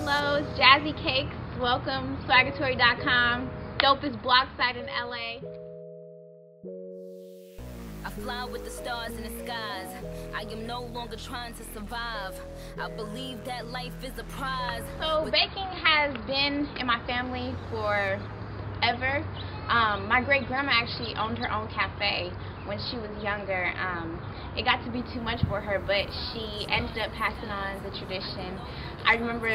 Hello, it's Jazzy Cakes. Welcome, swagatory.com. Dopest blog site in LA. I fly with the stars in the skies. I am no longer trying to survive. I believe that life is a prize. So baking has been in my family forever. My great grandma actually owned her own cafe when she was younger. It got to be too much for her, but she ended up passing on the tradition. I remember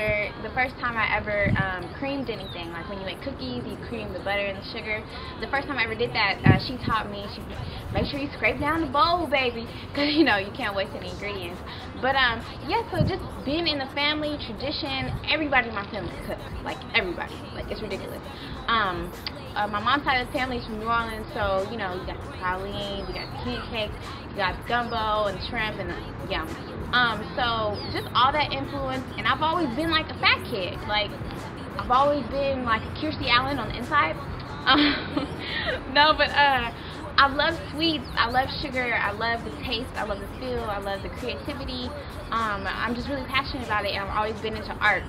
the first time I ever creamed anything, like when you make cookies, you cream the butter and the sugar. The first time I ever did that, she taught me, make sure you scrape down the bowl, baby, because you know you can't waste any ingredients. But yeah, so just being in the family tradition, everybody in my family cooks, like everybody, like it's ridiculous. My mom's side of the family is from New Orleans, so you know you got the praline, you got the king cake, you got the gumbo and shrimp and yum. So just all that influence, and I've always been like a fat kid. Like I've always been like Kirstie Allen on the inside. No, but I love sweets, I love sugar, I love the taste, I love the feel, I love the creativity. I'm just really passionate about it, and I've always been into art.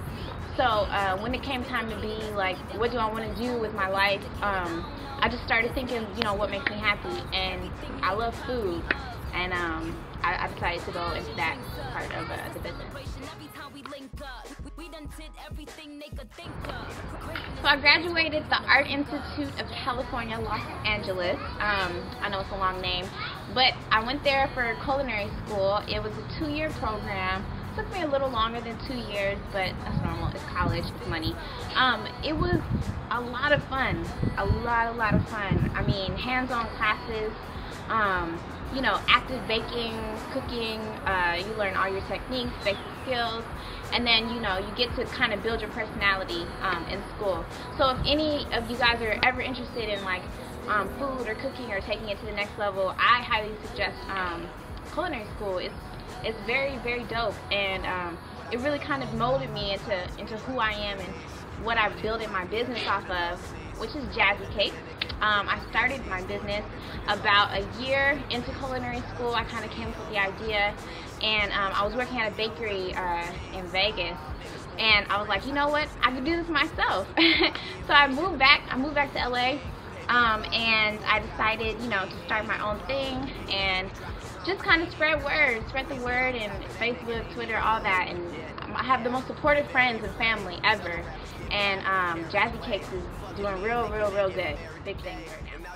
So when it came time to be like, what do I want to do with my life, I just started thinking, you know, what makes me happy, and I love food, and I decided to go into that part of the business. So I graduated the Art Institute of California, Los Angeles. I know it's a long name, but I went there for culinary school. It was a 2-year program. It took me a little longer than 2 years, but that's normal. It's college, it's money. It was a lot of fun, a lot of fun. I mean, hands-on classes, you know, active baking, cooking, you learn all your techniques, basic skills, and then, you know, you get to kind of build your personality in school. So if any of you guys are ever interested in like food or cooking or taking it to the next level, I highly suggest culinary school. It's very, very dope, and it really kind of molded me into who I am and what I've built my business off of, which is Jazzy Cakes. I started my business about a year into culinary school. I kind of came up with the idea, and I was working at a bakery in Vegas, and I was like, you know what, I could do this myself. So I moved back to LA, and I decided, you know, to start my own thing and just kind of spread the word, and Facebook, Twitter, all that. And I have the most supportive friends and family ever, and Jazzy Cakes is doing real good, big things right now.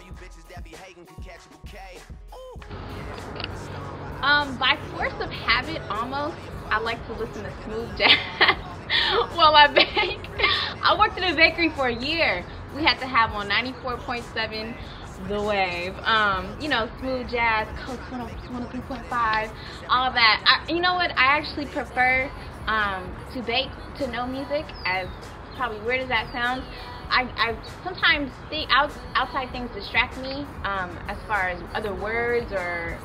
By force of habit, almost, I like to listen to smooth jazz while I bake. I worked in a bakery for a year. We had to have on 94.7 The Wave, you know, smooth jazz, Coast 103.5, all that. You know what, I actually prefer to bake to no music, as probably weird as that sounds. I sometimes think outside things distract me, as far as other words or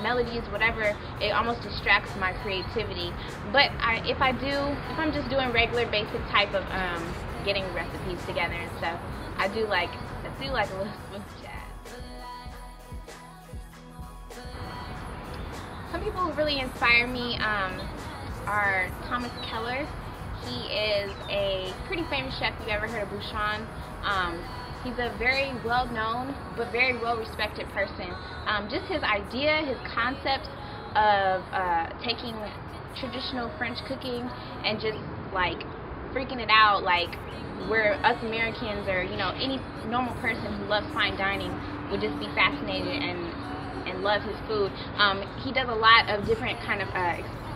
melodies, whatever. It almost distracts my creativity. But if I'm just doing regular basic type of getting recipes together and stuff, I do like a little smooth jazz. Some people who really inspire me are Thomas Keller. He is a pretty famous chef. If you've ever heard of Bouchon, he's a very well-known but very well-respected person. Just his idea, his concept of taking traditional French cooking and just like freaking it out, like where us Americans, or you know, any normal person who loves fine dining would just be fascinated and love his food. He does a lot of different kind of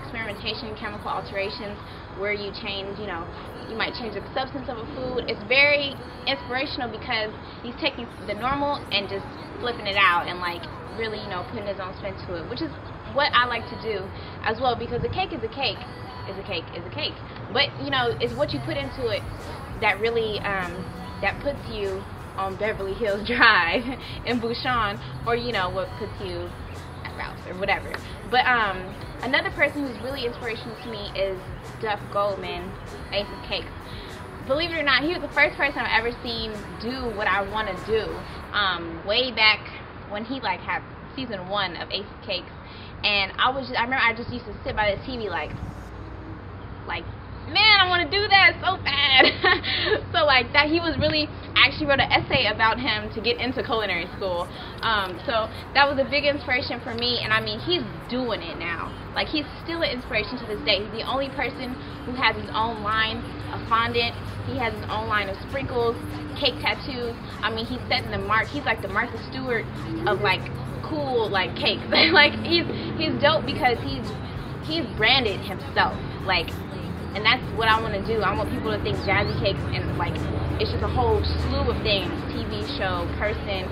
experimentation, chemical alterations, where you change, you know, you might change the substance of a food. It's very inspirational because he's taking the normal and just flipping it out and like really, you know, putting his own spin to it, which is what I like to do as well, because a cake is a cake is a cake is a cake, but you know, it's what you put into it that really that puts you on Beverly Hills Drive in Bouchon, or you know, what puts you at Ralph's or whatever. But another person who's really inspirational to me is Duff Goldman, Ace of Cakes. Believe it or not, he was the first person I've ever seen do what I want to do. Way back when he like had season 1 of Ace of Cakes, and I remember I just used to sit by the TV like man, I want to do that so bad. So like that, he was really, I actually wrote an essay about him to get into culinary school. So that was a big inspiration for me, and I mean, he's doing it now. Like, he's still an inspiration to this day. He's the only person who has his own line of fondant. He has his own line of sprinkles, cake tattoos. I mean, he's setting the mark. He's like the Martha Stewart of like cool like cakes. Like he's dope because he's branded himself. Like, and that's what I want to do. I want people to think Jazzy Cakes, and like it's just a whole slew of things: TV show, person,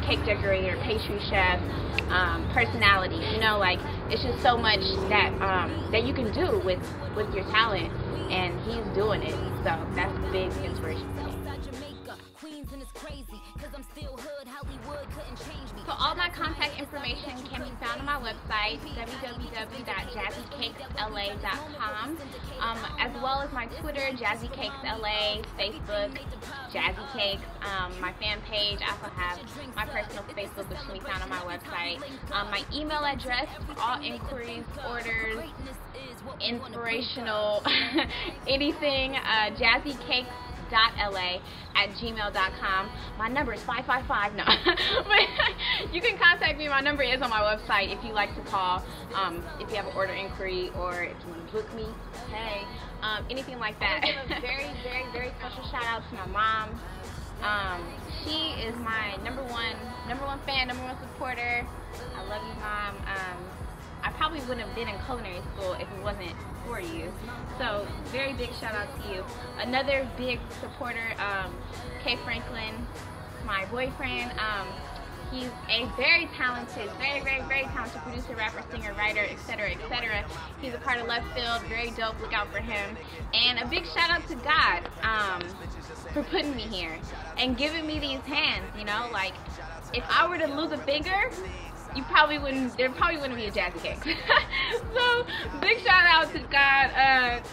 cake decorator, pastry chef, personality. You know, like it's just so much that that you can do with your talent, and he's doing it. So that's a big inspiration for me. So all my contact information can be found on my website, www.jazzycakesla.com, as well as my Twitter, Jazzy Cakes LA, Facebook, Jazzy Cakes, my fan page. I also have my personal Facebook, which can be found on my website. My email address for all inquiries, orders, inspirational, anything, jazzycakes.la@gmail.com. My number is 555. No, but you can contact me. My number is on my website if you like to call, if you have an order inquiry, or if you want to book me. Hey, anything like that. I want to give a very, very, very special shout out to my mom. She is my number one fan, number one supporter. I love you, Mom. I probably wouldn't have been in culinary school if it wasn't for you. So very big shout out to you. Another big supporter, Kay Franklin, my boyfriend. He's a very talented, very, very, very talented producer, rapper, singer, writer, etc., etc. He's a part of Left Field. Very dope. Look out for him. And a big shout out to God for putting me here and giving me these hands. You know, like if I were to lose a finger, there probably wouldn't be a Jazzy Cakes. So big shout out to God.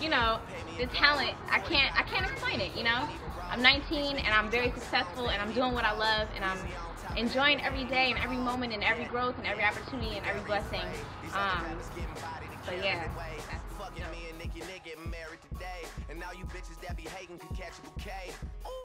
You know, the talent, I can't explain it, you know. I'm 19 and I'm very successful and I'm doing what I love and I'm enjoying every day and every moment and every growth and every opportunity and every blessing. But yeah, that's